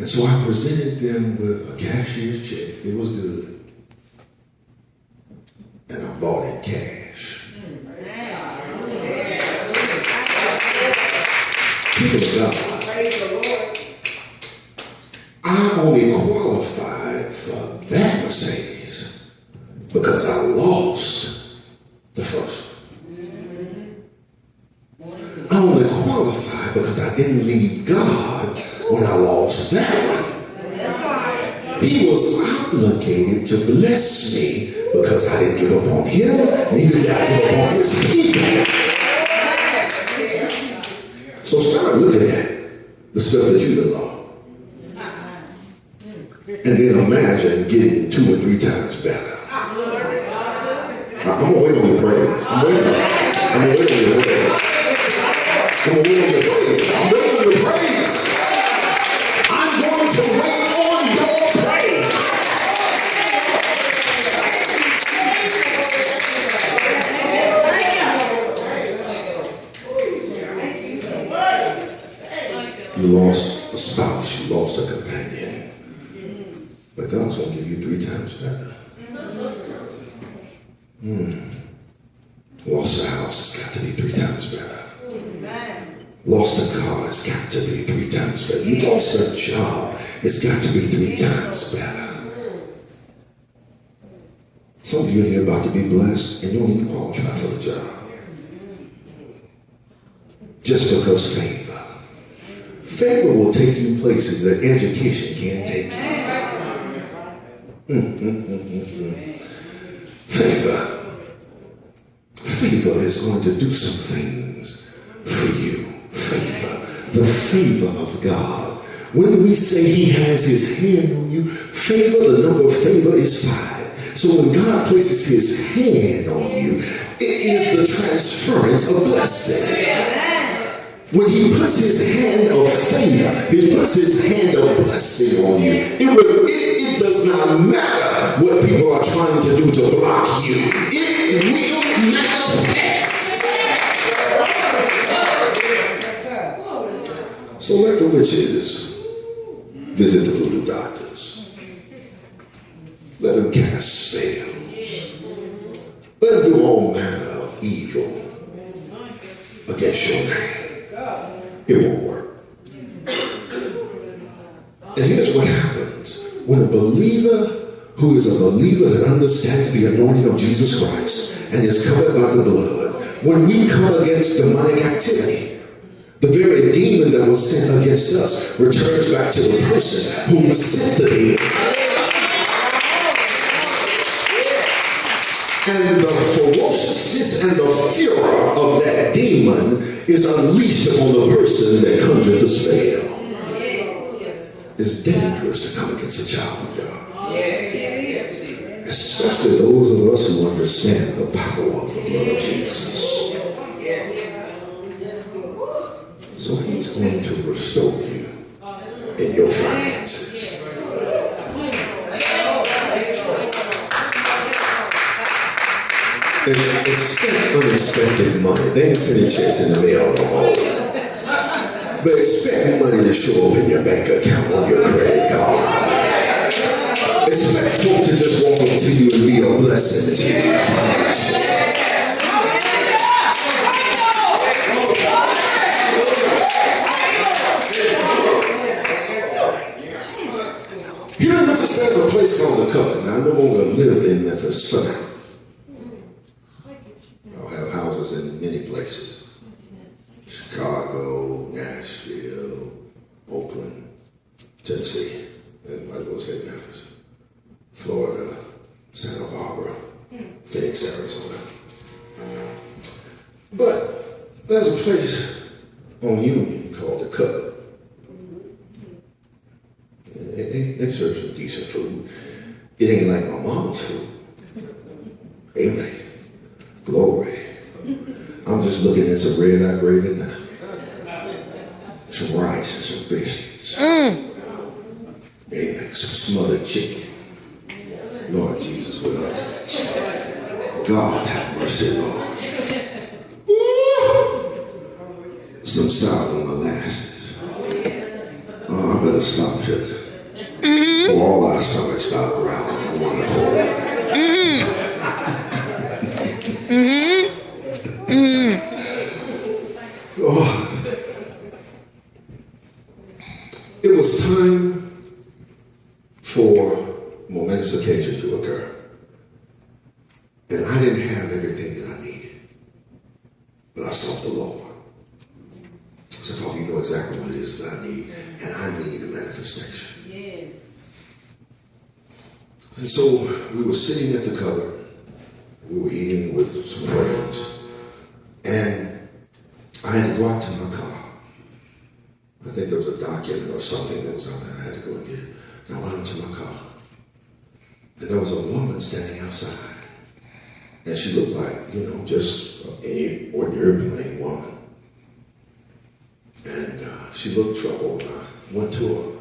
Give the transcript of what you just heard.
And so I presented them with a cashier's check. It was good. And I bought it cash. People of God, I only qualified for that Mercedes because I lost the first one. I only qualified because I didn't leave God when I lost that one. He was obligated to bless me because I didn't give up on him, neither did I give up on his people. So start looking at the stuff that you done lost. And then imagine getting 2 or 3 times better. I'm gonna wait on your praise. I'm gonna wait on your praise. I'm gonna wait on your praise. I'm waiting on your praise. I'm going to wait on your praise. You lost a spouse, you lost a companion. But God's going to give you 3 times better. Lost a house, it's got to be 3 times better. Lost a car, it's got to be 3 times better. You lost a job, it's got to be 3 times better. Some of you in here about to be blessed and you don't even qualify for the job. Just because favor will take you places that education can't take you. Favor is going to do some things for you. The favor of God. When we say he has his hand on you, favor, the number of favor is 5. So when God places his hand on you, it is the transference of blessing. When he puts his hand of favor, he puts his hand of blessing on you, it does not matter what people are trying to do to block you. It will manifest. So let the witches visit the voodoo doctors. Let them cast spells. Let them do all manner of evil against your name. It won't work. And here's what happens when a believer who is a believer that understands the anointing of Jesus Christ and is covered by the blood, when we come against demonic activity, the very demon that was sent against us returns back to the person who was sent the demon. And the ferociousness and the furor of that demon is unleashed upon the person that conjured the spell. It's dangerous to come against a child of God. Especially those of us who understand the power of the blood of Jesus. So he's going to restore you in your finances. And expect unexpected money. They ain't sending checks in the mail no more. But expect money to show up in your bank account on your credit card. Expect folk to just walk up to you and be a blessing to you financially. Here in Memphis, there's a place called The Covenant. Now, I no longer live in Memphis for now. In many places. Chicago, Nashville, Oakland, Tennessee, and I will say Memphis, Florida, Santa Barbara, Phoenix, Arizona. But there's a place on Union called The Covenant. They serve some decent food. It ain't like my mama's food. Amen. Glory. I'm just looking at some red-eye gravy now. Some rice and some biscuits. Amen. Some smothered chicken. Lord Jesus, with us. God have mercy, Lord. Woo! Some sour molasses. Oh, I better stop it. For all our stomachs start growling on one accord. Oh. It was time for momentous occasion to occur. And I didn't have everything that I needed. But I sought the Lord. I said, Father, you know exactly what it is that I need. And I need a manifestation. Yes. And so we were sitting at the cupboard. We were eating with some friends. And I had to go out to my car. I think there was a document or something that was out there. I had to go and get it. And I went out to my car. And there was a woman standing outside. And she looked like, just any ordinary plain woman. And she looked troubled. I went to her.